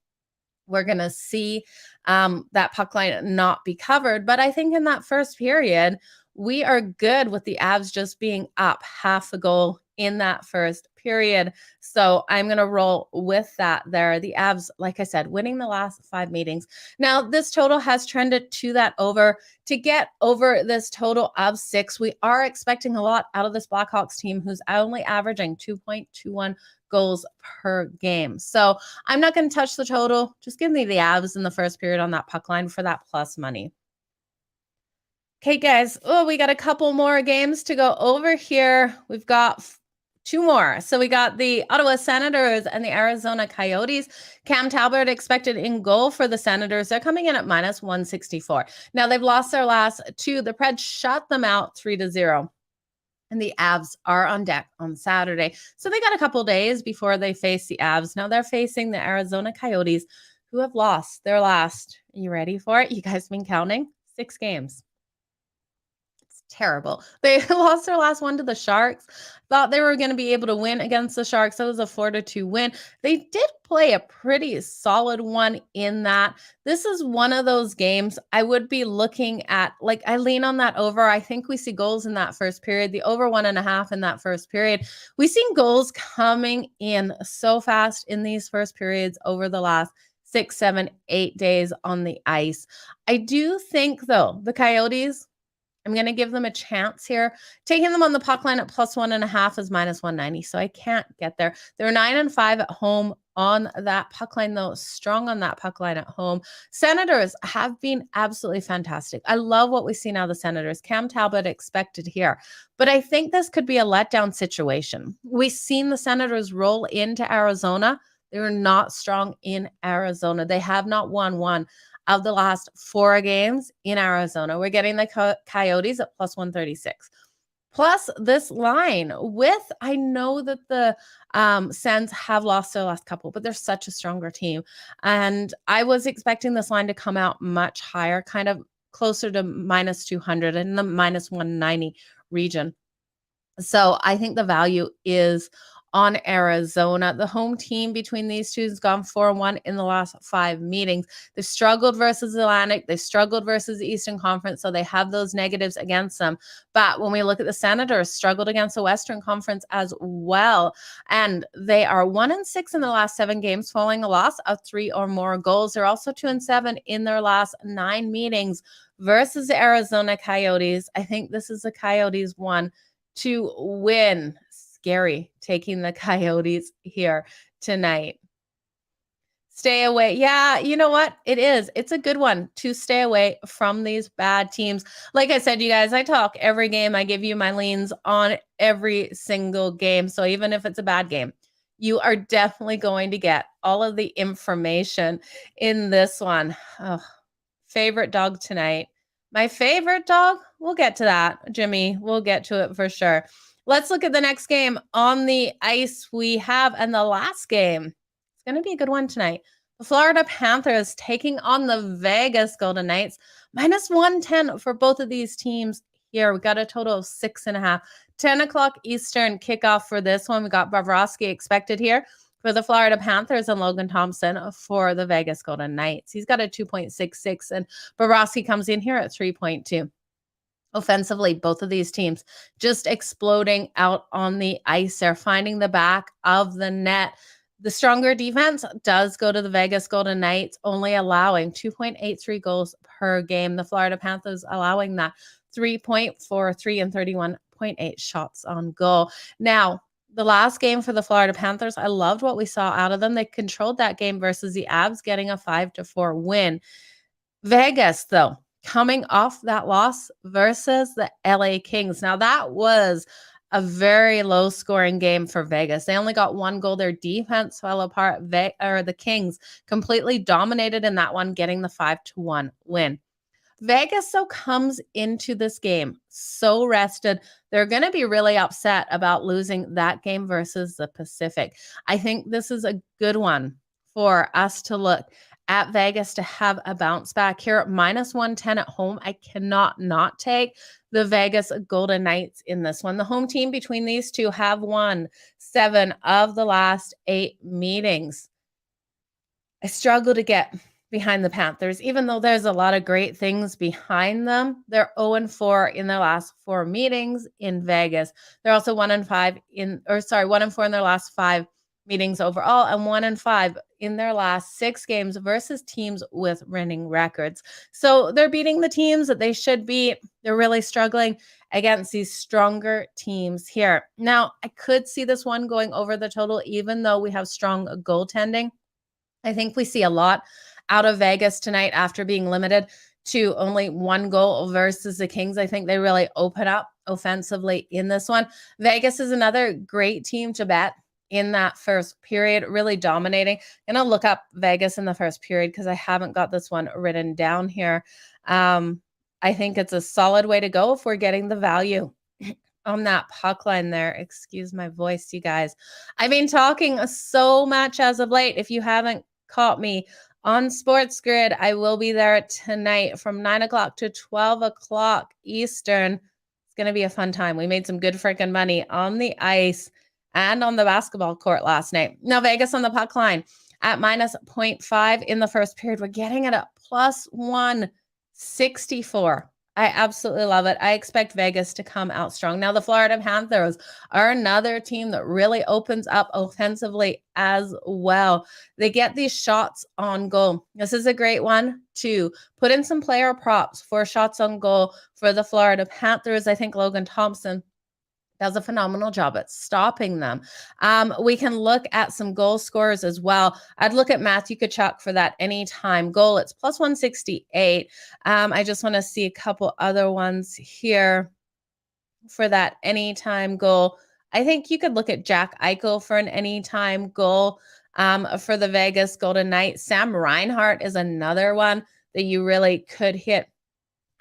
we're going to see that puck line not be covered. But I think in that first period, we are good with the Avs just being up half a goal in that first period. So I'm going to roll with that there. The Avs, like I said, winning the last 5 meetings. Now, this total has trended to that over. To get over this total of 6, we are expecting a lot out of this Blackhawks team, who's only averaging 2.21 goals per game. So I'm not going to touch the total. Just give me the Avs in the first period on that puck line for that plus money. Okay, guys. Oh, we got a couple more games to go over here. We've got 2 more. So we got the Ottawa Senators and the Arizona Coyotes. Cam Talbot expected in goal for the Senators. They're coming in at -164. Now they've lost their last 2. The Preds shut them out 3-0. And the Avs are on deck on Saturday. So they got a couple days before they face the Avs. Now they're facing the Arizona Coyotes, who have lost their last, are you ready for it? You guys been counting? 6 games. Terrible. They lost their last one to the Sharks. Thought they were going to be able to win against the Sharks. That was a 4-2 win. They did play a pretty solid one in that. This is one of those games I would be looking at. Like, I lean on that over. I think we see goals in that first period. The over 1.5 in that first period. We've seen goals coming in so fast in these first periods over the last 6, 7, 8 days on the ice. I do think, though, the Coyotes, I'm going to give them a chance here. Taking them on the puck line at +1.5 is -190, so I can't get there. They're 9-5 at home on that puck line, though. Strong on that puck line at home. Senators have been absolutely fantastic. I love what we see now, the Senators. Cam Talbot expected here. But I think this could be a letdown situation. We've seen the Senators roll into Arizona. They're not strong in Arizona. They have not won one of the last 4 games in Arizona. We're getting the Coyotes at +136. Plus this line with, I know that the Sens have lost their last couple, but they're such a stronger team. And I was expecting this line to come out much higher, kind of closer to -200 in the -190 region. So I think the value is on Arizona. The home team between these two has gone 4-1 in the last 5 meetings. They've struggled versus Atlantic. They've struggled versus the Eastern Conference, so they have those negatives against them. But when we look at the Senators, struggled against the Western Conference as well. And they are 1-6 in the last 7 games, following a loss of 3 or more goals. They're also 2-7 in their last 9 meetings versus the Arizona Coyotes. I think this is the Coyotes one to win. Scary taking the Coyotes here tonight. Stay away. Yeah, you know what? It is. It's a good one to stay away from these bad teams. Like I said, you guys, I talk every game. I give you my leans on every single game. So even if it's a bad game, you are definitely going to get all of the information in this one. Oh, favorite dog tonight. My favorite dog? We'll get to that, Jimmy. We'll get to it for sure. Let's look at the next game on the ice we have, and the last game. It's going to be a good one tonight. The Florida Panthers taking on the Vegas Golden Knights. -110 for both of these teams here. We got a total of 6.5. 10 o'clock Eastern kickoff for this one. We got Bobrovsky expected here for the Florida Panthers and Logan Thompson for the Vegas Golden Knights. He's got a 2.66, and Bobrovsky comes in here at 3.2. Offensively, both of these teams just exploding out on the ice. They're finding the back of the net. The stronger defense does go to the Vegas Golden Knights, only allowing 2.83 goals per game. The Florida Panthers allowing that 3.43 and 31.8 shots on goal. Now, the last game for the Florida Panthers, I loved what we saw out of them. They controlled that game versus the Avs, getting a 5-4 win. Vegas, though, coming off that loss versus the LA Kings. Now, that was a very low-scoring game for Vegas. They only got 1 goal. Their defense fell apart. The Kings completely dominated in that one, getting the 5-1 win. Vegas, though, comes into this game so rested. They're going to be really upset about losing that game versus the Pacific. I think this is a good one for us to look at Vegas to have a bounce back here at -110 at home. I cannot not take the Vegas Golden Knights in this one. The home team between these two have won 7 of the last 8 meetings. I struggle to get behind the Panthers, even though there's a lot of great things behind them. They're 0-4 in their last 4 meetings in Vegas. They're also 1-4 in their last 5 meetings overall, and 1-5 in their last 6 games versus teams with winning records. So they're beating the teams that they should beat. They're really struggling against these stronger teams here. Now, I could see this one going over the total, even though we have strong goaltending. I think we see a lot out of Vegas tonight after being limited to only 1 goal versus the Kings. I think they really open up offensively in this one. Vegas is another great team to bet in that first period, really dominating. And I'll look up Vegas in the first period because I haven't got this one written down here. I think it's a solid way to go if we're getting the value on that puck line there. Excuse my voice, you guys. I've been talking so much as of late. If you haven't caught me on Sports Grid, I will be there tonight from 9 o'clock to 12 o'clock Eastern. It's going to be a fun time. We made some good freaking money on the ice and on the basketball court last night. Now, Vegas on the puck line at -0.5 in the first period. We're getting it at +164 I absolutely love it. I expect Vegas to come out strong. Now, the Florida Panthers are another team that really opens up offensively as well. They get these shots on goal. This is a great one to put in some player props for shots on goal for the Florida Panthers. I think Logan Thompson does a phenomenal job at stopping them. We can look at some goal scorers as well. I'd look at Matthew Tkachuk for that anytime goal. It's plus 168. I just want to see a couple other ones here for that anytime goal. I think you could look at Jack Eichel for an anytime goal for the Vegas Golden Knights. Sam Reinhart is another one that you really could hit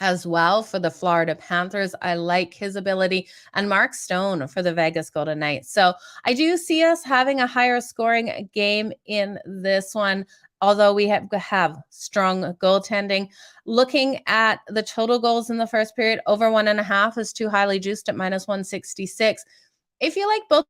as well for the Florida Panthers. I like his ability. And Mark Stone for the Vegas Golden Knights. So I do see us having a higher scoring game in this one, although we have strong goaltending. Looking at the total goals in the first period, over 1.5 is too highly juiced at minus 166. If you like both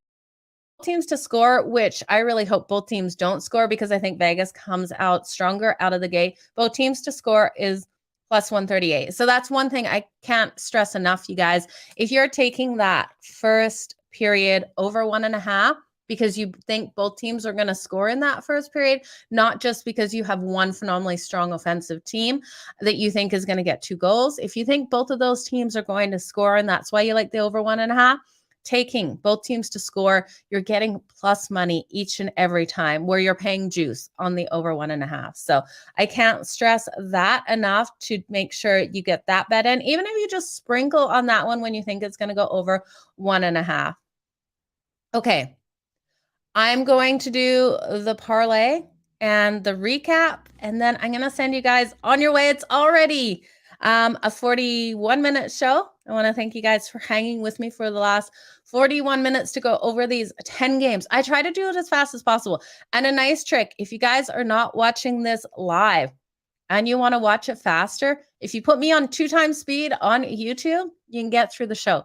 teams to score, which I really hope both teams don't score because I think Vegas comes out stronger out of the gate, both teams to score is plus 138. So that's one thing I can't stress enough, you guys. If you're taking that first period over 1.5 because you think both teams are going to score in that first period, not just because you have one phenomenally strong offensive team that you think is going to get 2 goals. If you think both of those teams are going to score and that's why you like the over 1.5, taking both teams to score, you're getting plus money each and every time where you're paying juice on the over 1.5. So I can't stress that enough to make sure you get that bet in, even if you just sprinkle on that one when you think it's going to go over 1.5. Okay. I'm going to do the parlay and the recap, and then I'm going to send you guys on your way. It's already a 41-minute show. I want to thank you guys for hanging with me for the last 41 minutes to go over these 10 games. I try to do it as fast as possible. And a nice trick, if you guys are not watching this live and you want to watch it faster, if you put me on 2 times speed on YouTube, you can get through the show.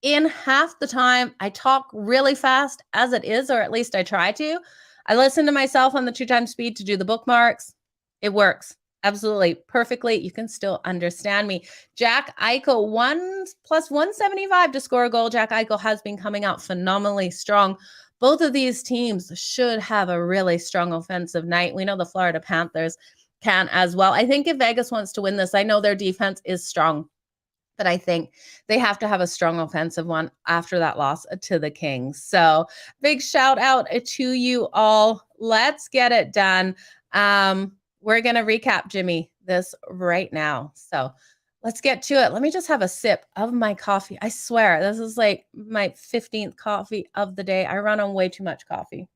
In half the time, I talk really fast as it is, or at least I try to. I listen to myself on the 2 times speed to do the bookmarks. It works absolutely perfectly. You can still understand me. Jack Eichel, 1 plus 175 to score a goal. Jack Eichel has been coming out phenomenally strong. Both of these teams should have a really strong offensive night. We know the Florida Panthers can as well. I think if Vegas wants to win this, I know their defense is strong, but I think they have to have a strong offensive one after that loss to the Kings. So big shout out to you all. Let's get it done. We're going to recap, Jimmy, this right now. So let's get to it. Let me just have a sip of my coffee. I swear, this is like my 15th coffee of the day. I run on way too much coffee.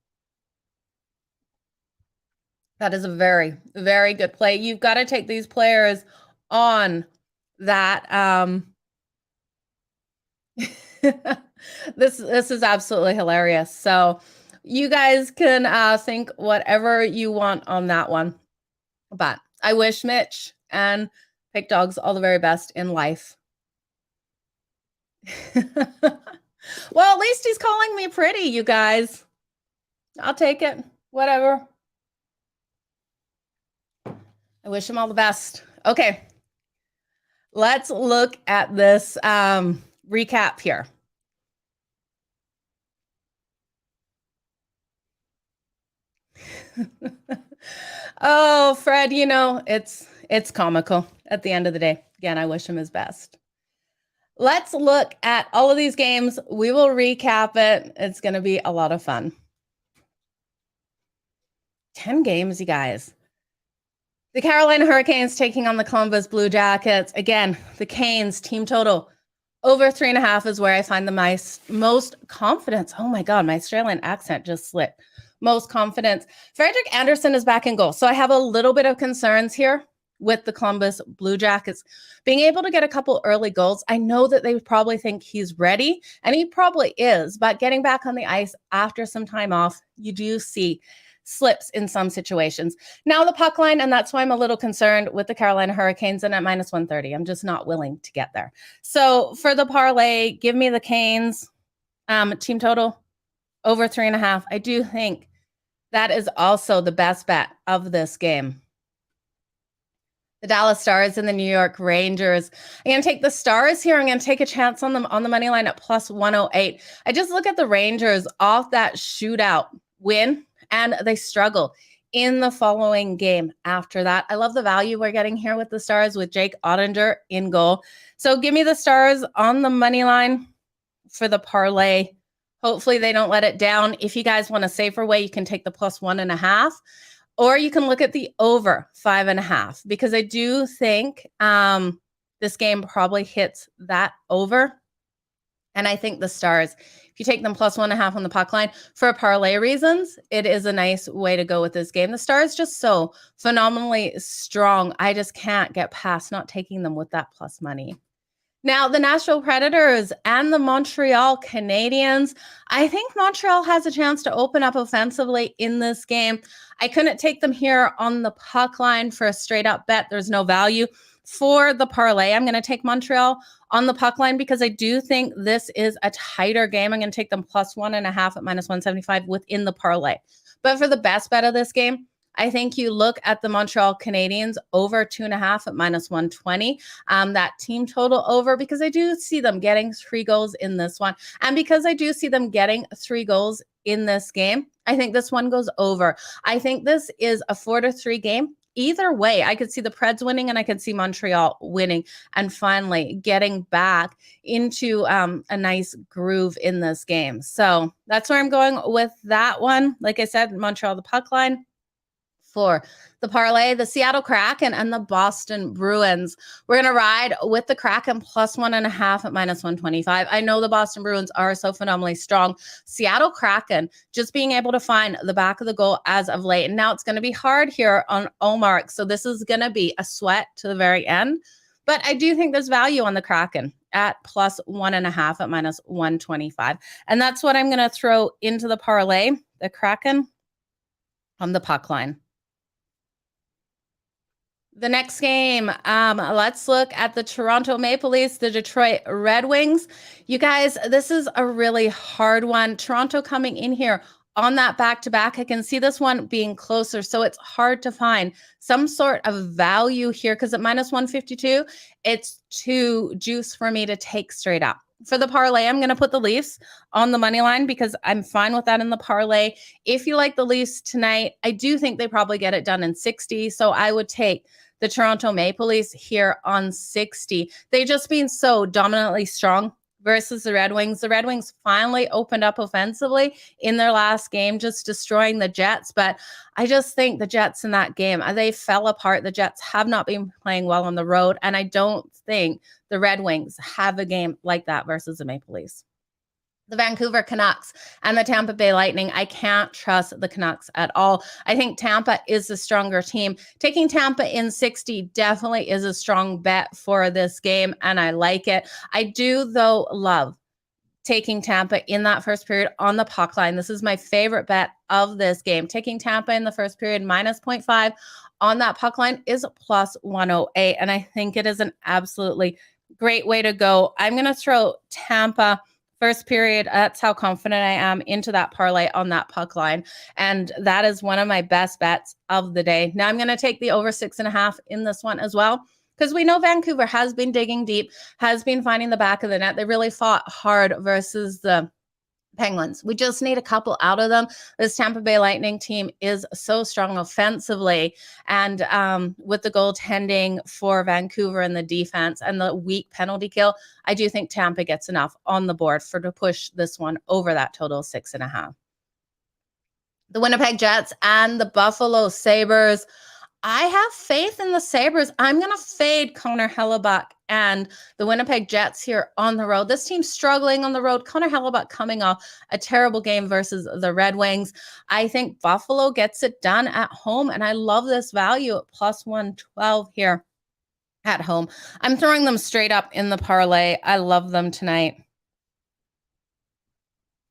That is a very, very good play. You've got to take these players on that. This is absolutely hilarious. So you guys can think whatever you want on that one. But I wish Mitch and Pick Dogs all the very best in life. Well, at least he's calling me pretty, you guys. I'll take it. Whatever. I wish him all the best. Okay. Let's look at this recap here. Oh, Fred, you know, it's comical at the end of the day. Again, I wish him his best. Let's look at all of these games. We will recap it. It's going to be a lot of fun. 10 games, you guys. The Carolina Hurricanes taking on the Columbus Blue Jackets. Again, the Canes team total over 3.5 is where I find the most confidence. Oh my God, my Australian accent just slipped. Most confidence. Frederik Andersen is back in goal. So I have a little bit of concerns here with the Columbus Blue Jackets being able to get a couple early goals. I know that they probably think he's ready, and he probably is, but getting back on the ice after some time off, you do see slips in some situations. Now the puck line, and that's why I'm a little concerned with the Carolina Hurricanes, and at minus 130, I'm just not willing to get there. So for the parlay, give me the Canes, team total over 3.5. I do think that is also the best bet of this game. The Dallas Stars and the New York Rangers. I'm going to take the Stars here. I'm going to take a chance on them on the money line at plus 108. I just look at the Rangers off that shootout win, and they struggle in the following game after that. I love the value we're getting here with the Stars with Jake Ottinger in goal. So give me the Stars on the money line for the parlay. Hopefully they don't let it down. If you guys want a safer way, you can take the plus 1.5. Or you can look at the over 5.5, because I do think this game probably hits that over. And I think the Stars, if you take them plus 1.5 on the puck line for parlay reasons, it is a nice way to go with this game. The Stars just so phenomenally strong. I just can't get past not taking them with that plus money. Now, the Nashville Predators and the Montreal Canadiens. I think Montreal has a chance to open up offensively in this game. I couldn't take them here on the puck line for a straight up bet. There's no value. For the parlay, I'm going to take Montreal on the puck line because I do think this is a tighter game. I'm going to take them plus 1.5 at minus 175 within the parlay. But for the best bet of this game, I think you look at the Montreal Canadiens over 2.5 at minus 120. That team total over, because I do see them getting 3 goals in this one. And because I do see them getting 3 goals in this game, I think this one goes over. I think this is a 4-3 game. Either way, I could see the Preds winning and I could see Montreal winning and finally getting back into a nice groove in this game. So that's where I'm going with that one. Like I said, Montreal, the puck line. For the parlay, the Seattle Kraken and the Boston Bruins. We're going to ride with the Kraken plus 1.5 at minus 125. I know the Boston Bruins are so phenomenally strong. Seattle Kraken just being able to find the back of the goal as of late. And now it's going to be hard here on Ullmark. So this is going to be a sweat to the very end. But I do think there's value on the Kraken at plus 1.5 at minus 125. And that's what I'm going to throw into the parlay, the Kraken on the puck line. The next game, let's look at the Toronto Maple Leafs, the Detroit Red Wings. You guys, this is a really hard one. Toronto coming in here on that back-to-back. I can see this one being closer, so it's hard to find some sort of value here because at minus 152, it's too juice for me to take straight up. For the parlay, I'm going to put the Leafs on the money line because I'm fine with that in the parlay. If you like the Leafs tonight, I do think they probably get it done in 60, so I would take the Toronto Maple Leafs here on 60. They've just been so dominantly strong versus the Red Wings. The Red Wings finally opened up offensively in their last game, just destroying the Jets. But I just think the Jets in that game, they fell apart. The Jets have not been playing well on the road. And I don't think the Red Wings have a game like that versus the Maple Leafs. The Vancouver Canucks and the Tampa Bay Lightning. I can't trust the Canucks at all. I think Tampa is the stronger team. Taking Tampa in 60 definitely is a strong bet for this game, and I like it. I do, though, love taking Tampa in that first period on the puck line. This is my favorite bet of this game. Taking Tampa in the first period minus 0.5 on that puck line is plus 108, and I think it is an absolutely great way to go. I'm going to throw Tampa first period, that's how confident I am into that parlay on that puck line. And that is one of my best bets of the day. Now I'm going to take the over 6.5 in this one as well, because we know Vancouver has been digging deep, has been finding the back of the net. They really fought hard versus the Penguins. We just need a couple out of them. This Tampa Bay Lightning team is so strong offensively, and with the goaltending for Vancouver and the defense and the weak penalty kill, I do think Tampa gets enough on the board to push this one over that total 6.5. The Winnipeg Jets and the Buffalo Sabres. I have faith in the Sabres. I'm going to fade Connor Hellebuyck and the Winnipeg Jets here on the road. This team's struggling on the road. Connor Hellebuyck coming off a terrible game versus the Red Wings. I think Buffalo gets it done at home, and I love this value at plus 112 here at home. I'm throwing them straight up in the parlay. I love them tonight.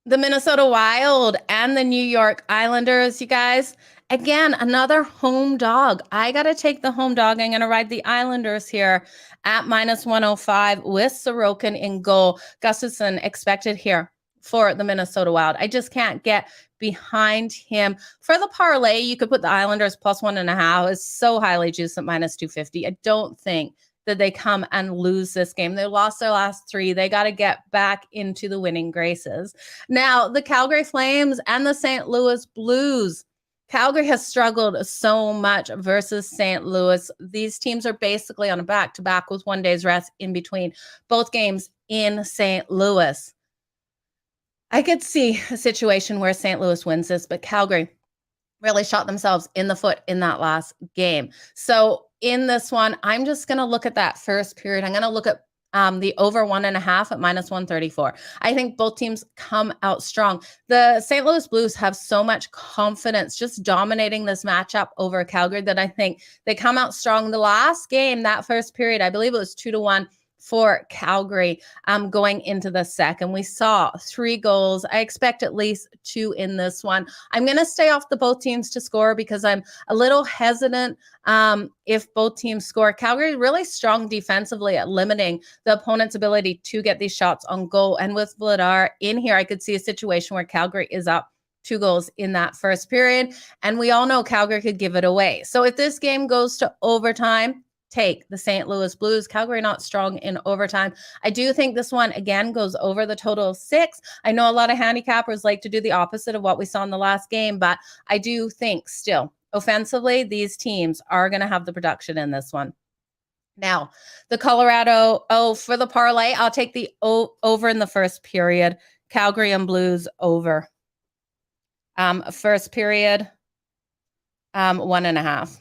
The Minnesota Wild and the New York Islanders, you guys. Again, another home dog. I got to take the home dog. I'm going to ride the Islanders here at minus 105 with Sorokin in goal. Gustafsson expected here for the Minnesota Wild. I just can't get behind him. For the parlay, you could put the Islanders plus 1.5. It's so highly juiced at minus 250. I don't think that they come and lose this game. They lost their last 3. They got to get back into the winning graces. Now, the Calgary Flames and the St. Louis Blues. Calgary has struggled so much versus St. Louis. These teams are basically on a back-to-back with 1 day's rest in between both games in St. Louis. I could see a situation where St. Louis wins this, but Calgary really shot themselves in the foot in that last game. So in this one, I'm just going to look at that first period. I'm going to look at the over 1.5 at minus 134. I think both teams come out strong. The St. Louis Blues have so much confidence just dominating this matchup over Calgary that I think they come out strong. The last game, that first period, I believe it was 2-1 for Calgary going into the second. We saw 3 goals. I expect at least 2 in this one. I'm going to stay off the both teams to score because I'm a little hesitant if both teams score. Calgary really strong defensively at limiting the opponent's ability to get these shots on goal. And with Vladar in here, I could see a situation where Calgary is up 2 goals in that first period. And we all know Calgary could give it away. So if this game goes to overtime, take the St. Louis Blues. Calgary not strong in overtime. I do think this one, again, goes over the total of 6. I know a lot of handicappers like to do the opposite of what we saw in the last game, but I do think still, offensively, these teams are going to have the production in this one. Now, the Colorado, for the parlay, I'll take the over in the first period. Calgary and Blues over. First period, 1.5.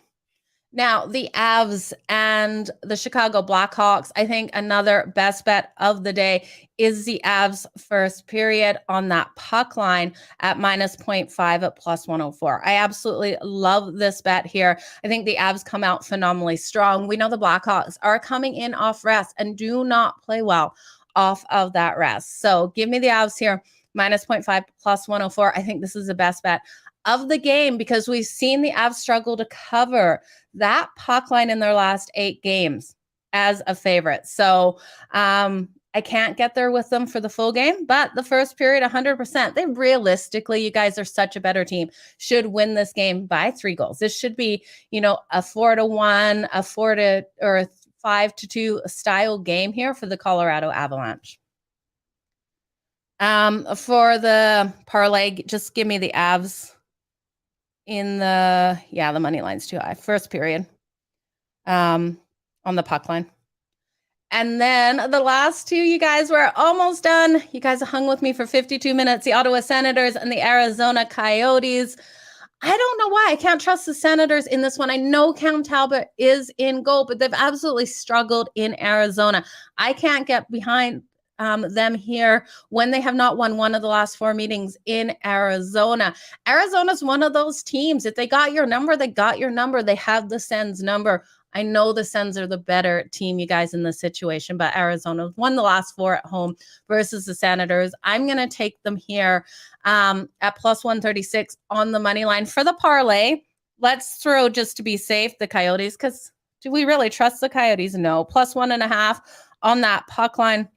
Now, the Avs and the Chicago Blackhawks, I think another best bet of the day is the Avs first period on that puck line at minus 0.5 at plus 104. I absolutely love this bet here. I think the Avs come out phenomenally strong. We know the Blackhawks are coming in off rest and do not play well off of that rest. So give me the Avs here, minus 0.5 plus 104. I think this is the best bet of the game because we've seen the Avs struggle to cover that puck line in their last 8 games as a favorite. So I can't get there with them for the full game, but the first period, 100%. They realistically, you guys are such a better team, should win this game by 3 goals. This should be, a 4-1, or a 5-2 style game here for the Colorado Avalanche. For the parlay, just give me the Avs in the money line's too high. First period on the puck line. And then the last 2, you guys, were almost done. You guys hung with me for 52 minutes. The Ottawa Senators and the Arizona Coyotes. I don't know why I can't trust the Senators in this one. I know Cam Talbot is in goal, but they've absolutely struggled in Arizona. I can't get behind them here when they have not won one of the last 4 meetings in Arizona. Arizona's one of those teams. If they got your number, they got your number. They have the Sens number. I know the Sens are the better team, you guys, in this situation, but Arizona won the last 4 at home versus the Senators. I'm going to take them here at plus 136 on the money line. For the parlay, let's throw, just to be safe, the Coyotes, because do we really trust the Coyotes? No. Plus 1.5 on that puck line.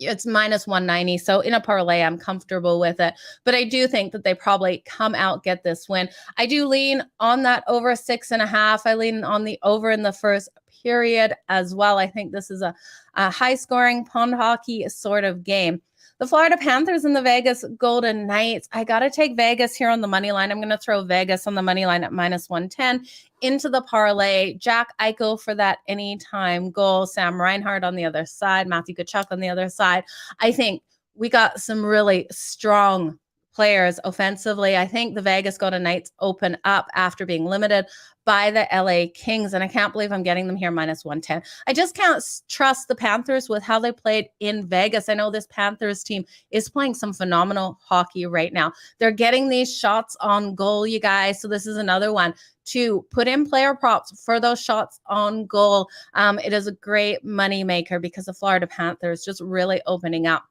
It's minus 190. So in a parlay, I'm comfortable with it. But I do think that they probably come out, get this win. I do lean on that over 6.5. I lean on the over in the first period as well. I think this is a high-scoring pond hockey sort of game. The Florida Panthers and the Vegas Golden Knights. I got to take Vegas here on the money line. I'm going to throw Vegas on the money line at minus 110 into the parlay. Jack Eichel for that anytime goal. Sam Reinhart on the other side. Matthew Tkachuk on the other side. I think we got some really strong players offensively. I think the Vegas Golden Knights open up after being limited by the LA Kings, and I can't believe I'm getting them here minus 110. I just can't trust the Panthers with how they played in Vegas. I know this Panthers team is playing some phenomenal hockey right now. They're getting these shots on goal, you guys, so this is another one to put in player props for those shots on goal. It is a great money maker because the Florida Panthers just really opening up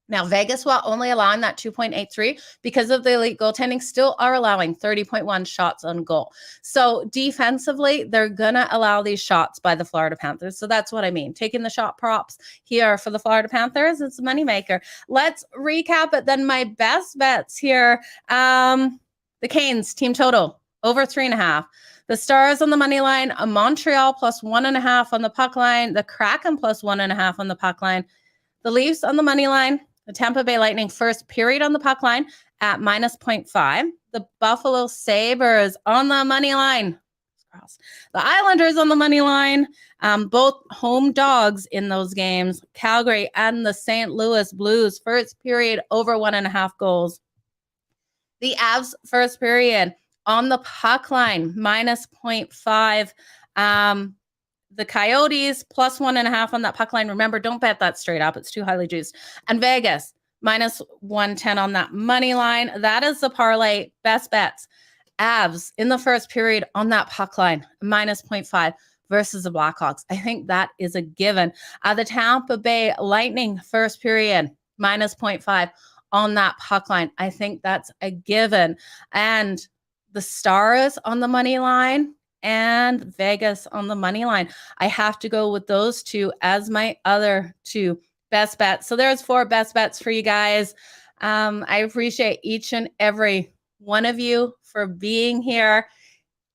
Now, Vegas, while only allowing that 2.83 because of the elite goaltending, still are allowing 30.1 shots on goal. So defensively, they're going to allow these shots by the Florida Panthers. So that's what I mean. Taking the shot props here for the Florida Panthers, it's a moneymaker. Let's recap it. Then my best bets here. The Canes, team total, over 3.5. The Stars on the money line, a Montreal plus 1.5 on the puck line, the Kraken plus 1.5 on the puck line, the Leafs on the money line, the Tampa Bay Lightning first period on the puck line at minus 0.5. The Buffalo Sabres on the money line. The Islanders on the money line. Both home dogs in those games. Calgary and the St. Louis Blues first period over 1.5 goals. The Avs first period on the puck line minus 0.5. The Coyotes plus 1.5 on that puck line. Remember, don't bet that straight up. It's too highly juiced. And Vegas minus 110 on that money line. That is the parlay best bets. Avs in the first period on that puck line, minus 0.5 versus the Blackhawks. I think that is a given. The Tampa Bay Lightning first period, minus 0.5 on that puck line. I think that's a given. And the Stars on the money line and Vegas on the money line. I have to go with those two as my other two best bets. So there's 4 best bets for you guys. I appreciate each and every one of you for being here.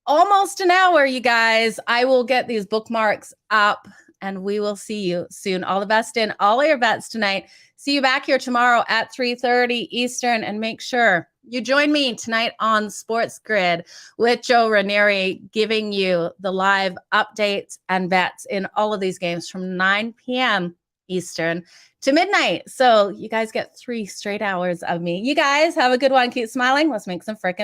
Almost an hour, you guys. I will get these bookmarks up and we will see you soon. All the best in all your bets tonight. See you back here tomorrow at 3:30 Eastern, and make sure you join me tonight on Sports Grid with Joe Ranieri, giving you the live updates and bets in all of these games from 9 p.m. Eastern to midnight. So you guys get 3 straight hours of me. You guys have a good one. Keep smiling. Let's make some frickin'